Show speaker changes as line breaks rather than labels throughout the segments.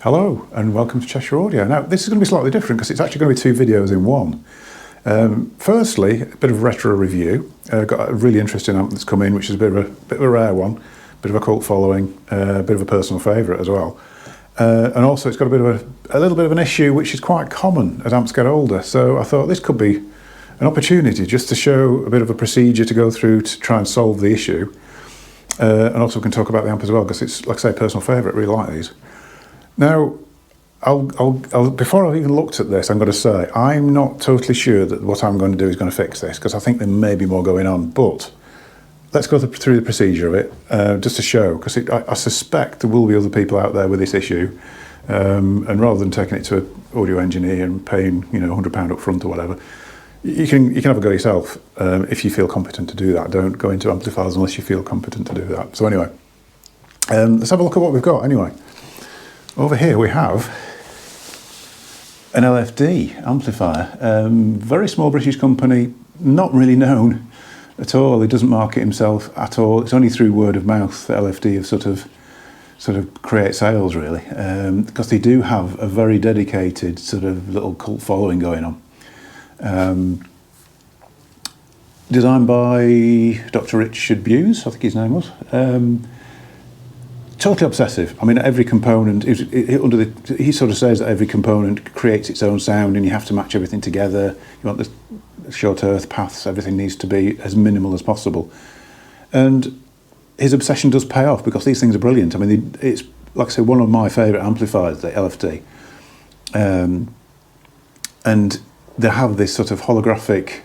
Hello and welcome to Cheshire Audio. Now this is going to be slightly different because it's actually going to be two videos in one. Firstly, a bit of retro review. Got a really interesting amp that's come in, which is a bit of a rare one, bit of a cult following, a bit of a personal favourite as well. And also it's got a little bit of an issue which is quite common as amps get older. So I thought this could be an opportunity just to show a bit of a procedure to go through to try and solve the issue. And also we can talk about the amp as well because it's, like I say, a personal favourite. Really like these. Now, before I've even looked at this, I'm going to say I'm not totally sure that what I'm going to do is going to fix this because I think there may be more going on. But let's go through the procedure of it just to show, because I suspect there will be other people out there with this issue. And rather than taking it to an audio engineer and paying £100 up front or whatever, you can have a go yourself if you feel competent to do that. Don't go into amplifiers unless you feel competent to do that. So anyway, let's have a look at what we've got anyway. Over here we have an LFD amplifier, very small British company, not really known at all. He doesn't market himself at all. It's only through word of mouth that LFD have sort of create sales really, because they do have a very dedicated sort of little cult following going on. Designed by Dr. Richard Buse, I think his name was. Totally obsessive. I mean, every component he sort of says that every component creates its own sound, and you have to match everything together. You want the short earth paths. Everything needs to be as minimal as possible. And his obsession does pay off because these things are brilliant. I mean, it's like I say, one of my favourite amplifiers, the LFD, and they have this sort of holographic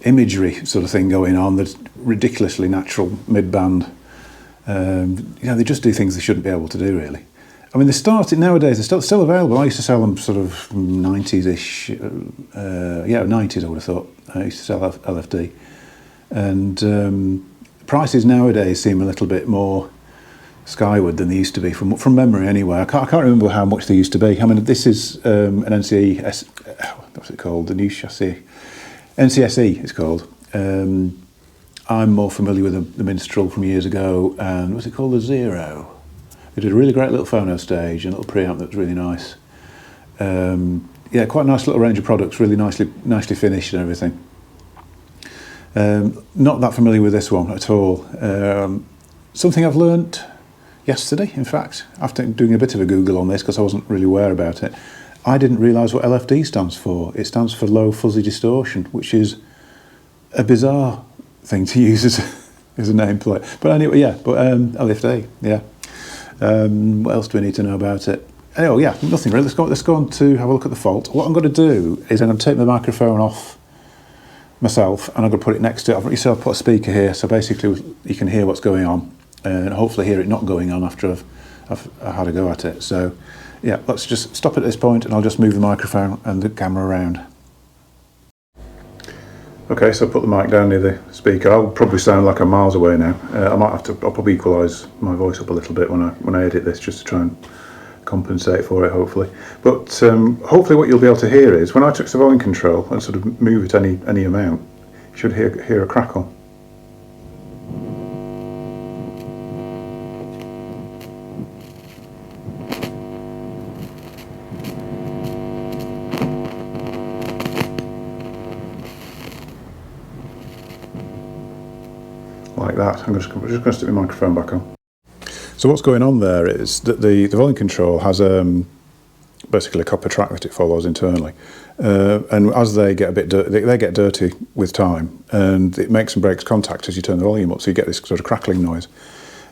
imagery sort of thing going on. That's ridiculously natural mid-band. They just do things they shouldn't be able to do, really. I mean, nowadays, they're still available. I used to sell them sort of 90s-ish, 90s I would have thought. I used to sell LFD. And prices nowadays seem a little bit more skyward than they used to be, from memory anyway. I can't remember how much they used to be. I mean, this is an what's it called? The new chassis. NCSE it's called. I'm more familiar with the Minstrel from years ago, and what's it called, the Zero. They did a really great little phono stage and a little preamp that was really nice. Quite a nice little range of products, really nicely finished and everything. Not that familiar with this one at all. Something I've learnt yesterday, in fact, after doing a bit of a Google on this, because I wasn't really aware about it. I didn't realise what LFD stands for. It stands for low fuzzy distortion, which is a bizarre thing to use as a nameplate. But anyway, LFD, yeah. What else do we need to know about it? Anyway, yeah, nothing really. Let's go on to have a look at the fault. What I'm going to do is I'm going to take the microphone off myself and I'm going to put it next to it. I've put a speaker here, so basically you can hear what's going on and hopefully hear it not going on after I've had a go at it. So yeah, let's just stop at this point and I'll just move the microphone and the camera around. Okay, so I put the mic down near the speaker. I'll probably sound like I'm miles away now. I'll probably equalise my voice up a little bit when I edit this, just to try and compensate for it, hopefully. But hopefully what you'll be able to hear is, when I touch the volume control and sort of move it any amount, you should hear a crackle. Like that. I'm just going to stick my microphone back on. So what's going on there is that the volume control has basically a copper track that it follows internally, and as they get a bit they get dirty with time, and it makes and breaks contact as you turn the volume up, so you get this sort of crackling noise.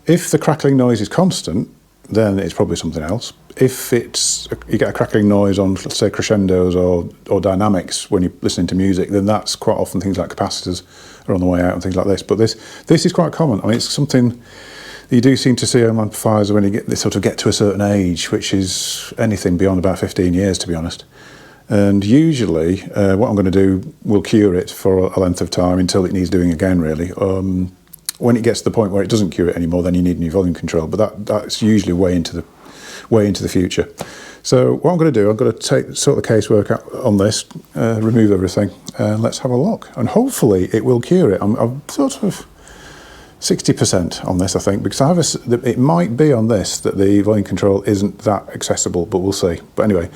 If the crackling noise is constant, then it's probably something else. If you get a crackling noise on, let's say, crescendos or dynamics when you're listening to music, then that's quite often things like capacitors are on the way out and things like this. But this is quite common. I mean, it's something that you do seem to see on amplifiers when they sort of get to a certain age, which is anything beyond about 15 years, to be honest. And usually, what I'm going to do will cure it for a length of time until it needs doing again, really. When it gets to the point where it doesn't cure it anymore, then you need new volume control. But that's usually way into the future. So what I'm going to do, I'm going to sort the casework out on this, remove everything, and let's have a look. And hopefully it will cure it. I've sort of 60% on this, I think, because it might be on this that the volume control isn't that accessible, but we'll see. But anyway,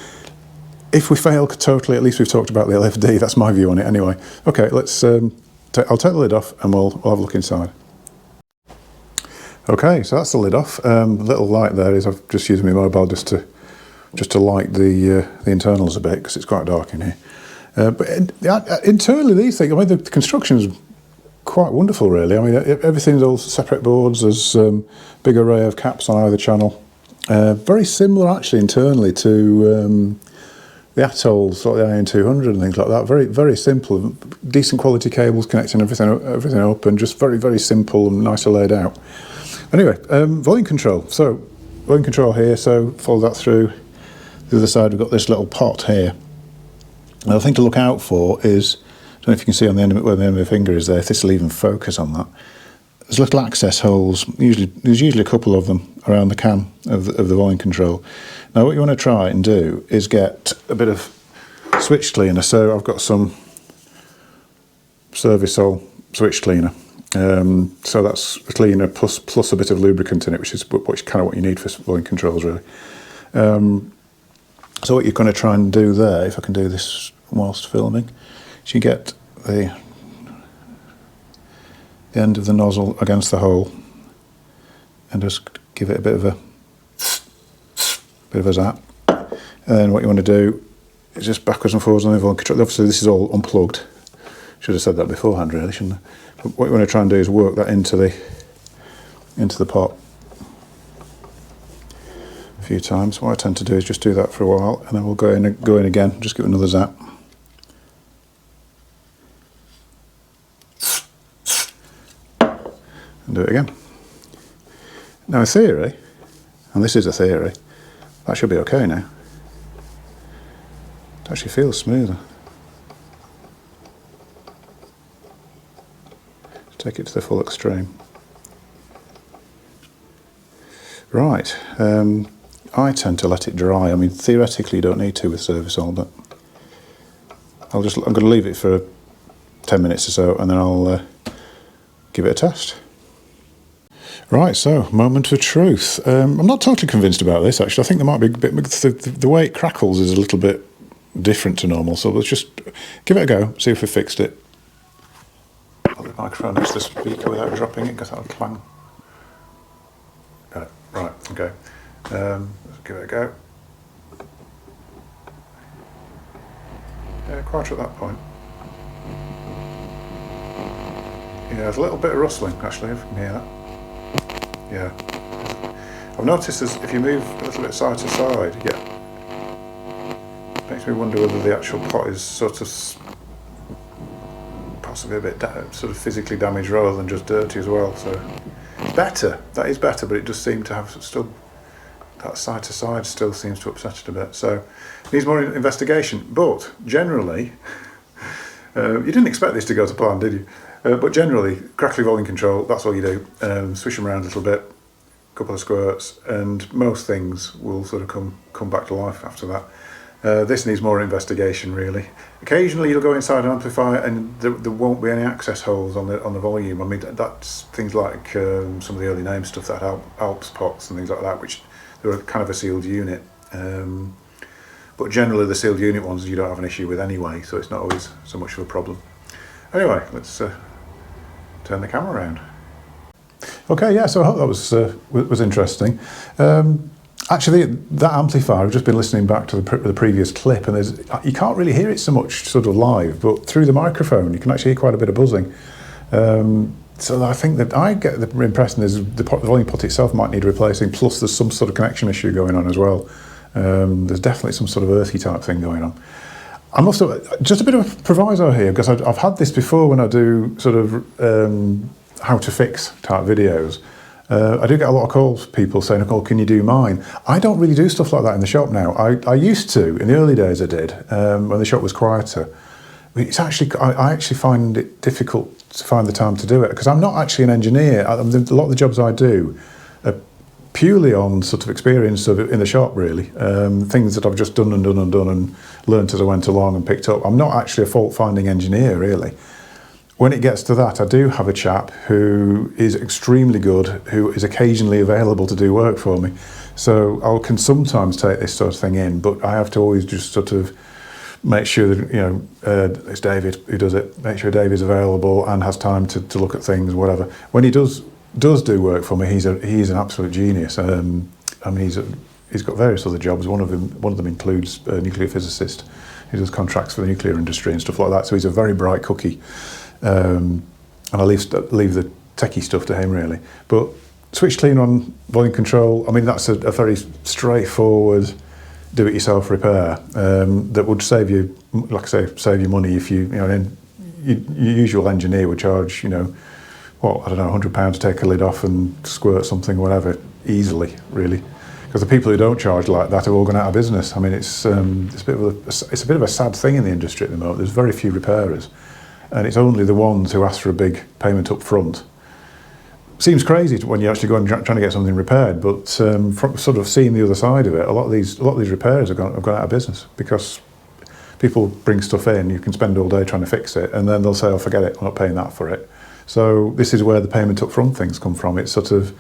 if we fail totally, at least we've talked about the LFD. That's my view on it anyway. Okay, let's. I'll take the lid off and we'll have a look inside. Okay, so that's the lid off. The little light there is I've just used my mobile just to light the internals a bit because it's quite dark in here. But internally, these things, I mean, the construction is quite wonderful, really. I mean, everything's all separate boards. There's big array of caps on either channel. Very similar, actually, internally to the Atolls, like the IN200 and things like that. Very, very simple. Decent quality cables connecting everything up, and just very, very simple and nicely laid out. Anyway, volume control. So, volume control here. So, follow that through. The other side, we've got this little pot here. Now, the thing to look out for is, I don't know if you can see on the end of it where the end of my finger is there, if this will even focus on that. There's little access holes, there's usually a couple of them around the cam of the volume control. Now what you want to try and do is get a bit of switch cleaner. So I've got some Service-Sol switch cleaner. So that's a cleaner plus a bit of lubricant in it, which is kind of what you need for volume controls, really. So what you're going to try and do there, if I can do this whilst filming, is you get the end of the nozzle against the hole and just give it a bit of a zap. And then what you want to do is just backwards and forwards on the volume control. Obviously this is all unplugged. Should have said that beforehand, really, shouldn't I? But what you want to try and do is work that into the pot a few times. What I tend to do is just do that for a while, and then we'll go in again, just give it another zap. And do it again. Now in theory, and this is a theory, that should be okay now. It actually feels smoother. Take it to the full extreme. Right, I tend to let it dry. I mean, theoretically you don't need to with Service-Sol, but I'm going to leave it for 10 minutes or so, and then I'll give it a test. Right, so moment of truth. I'm not totally convinced about this, actually. I think there might be a bit, the way it crackles is a little bit different to normal, so let's just give it a go, see if we fixed it. Put the microphone next to the speaker without dropping it, because that'll clang. Got it. Right, okay. Let's give it a go. Yeah, quite at that point. Yeah, there's a little bit of rustling, actually, if you can hear that. Yeah. I've noticed as if you move a little bit side to side, yeah, it makes me wonder whether the actual pot is sort of possibly a bit sort of physically damaged rather than just dirty as well. So it's better. That is better, but it does seem to have still that side to side still seems to upset it a bit. So it needs more investigation. But generally, you didn't expect this to go to plan, did you? But generally, crackly volume control, that's all you do. Swish them around a little bit, a couple of squirts, and most things will sort of come back to life after that. This needs more investigation, really. Occasionally you'll go inside an amplifier and there won't be any access holes on the volume. I mean, that's things like some of the early name stuff that had Alps pots and things like that, which they were kind of a sealed unit. But generally the sealed unit ones you don't have an issue with anyway, so it's not always so much of a problem. Anyway, let's turn the camera around. Okay, yeah, so I hope that was interesting. Actually, that amplifier, I've just been listening back to the previous clip, and you can't really hear it so much sort of live, but through the microphone you can actually hear quite a bit of buzzing. So I think that I get the impression the volume pot itself might need replacing, plus there's some sort of connection issue going on as well. There's definitely some sort of earthy type thing going on. I'm also, just a bit of a proviso here, because I've had this before when I do sort of how to fix type videos. I do get a lot of calls, people saying, oh, can you do mine? I don't really do stuff like that in the shop now. I used to, in the early days I did, when the shop was quieter. It's actually, I actually find it difficult to find the time to do it, because I'm not actually an engineer. A lot of the jobs I do are purely on sort of experience in the shop, really. Things that I've just done and learnt as I went along and picked up. I'm not actually a fault-finding engineer, really. when it gets to that, I do have a chap who is extremely good, who is occasionally available to do work for me. So I can sometimes take this sort of thing in, but I have to always just sort of make sure that, you know, it's David who does it, make sure David's available and has time to look at things, whatever. When he does do work for me, he's an absolute genius. I mean, he's got various other jobs. One of them includes a nuclear physicist. He does contracts for the nuclear industry and stuff like that. So he's a very bright cookie. And I leave the techie stuff to him, really. But switch cleaner on volume control, I mean, that's a very straightforward do-it-yourself repair that would save you, like I say, save you money if you know, your usual engineer would charge, you know, what, I don't know, £100 to take a lid off and squirt something, whatever, easily, really. Because the people who don't charge like that have all gone out of business. I mean, it's a bit of a sad thing in the industry at the moment. There's very few repairers, and it's only the ones who ask for a big payment up front. Seems crazy when you actually go and trying to get something repaired, but from sort of seeing the other side of it, a lot of these repairers have gone out of business because people bring stuff in, you can spend all day trying to fix it, and then they'll say, "Oh, forget it, I'm not paying that for it." So this is where the payment up front things come from. It's sort of,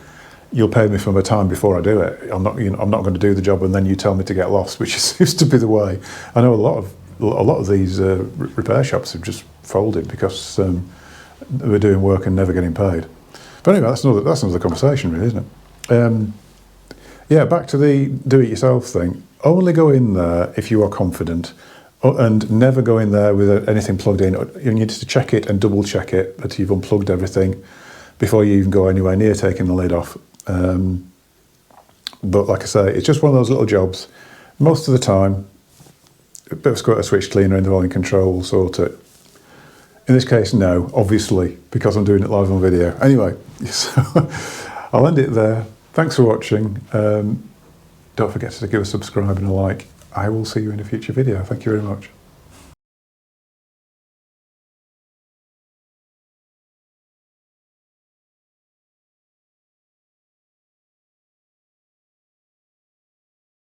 you'll pay me for my time before I do it. I'm not going to do the job and then you tell me to get lost, which seems to be the way. I know a lot of these repair shops have just folded because we're doing work and never getting paid. But anyway, that's another conversation, really, isn't it? Yeah, back to the do-it-yourself thing. Only go in there if you are confident, and never go in there with anything plugged in. You need to check it and double-check it that you've unplugged everything before you even go anywhere near taking the lid off. But like I say, it's just one of those little jobs. Most of the time, a bit of squirt switch cleaner in the volume control will sort it. In this case, no, obviously, because I'm doing it live on video. Anyway, so I'll end it there. Thanks for watching. Don't forget to give a subscribe and a like. I will see you in a future video. Thank you very much.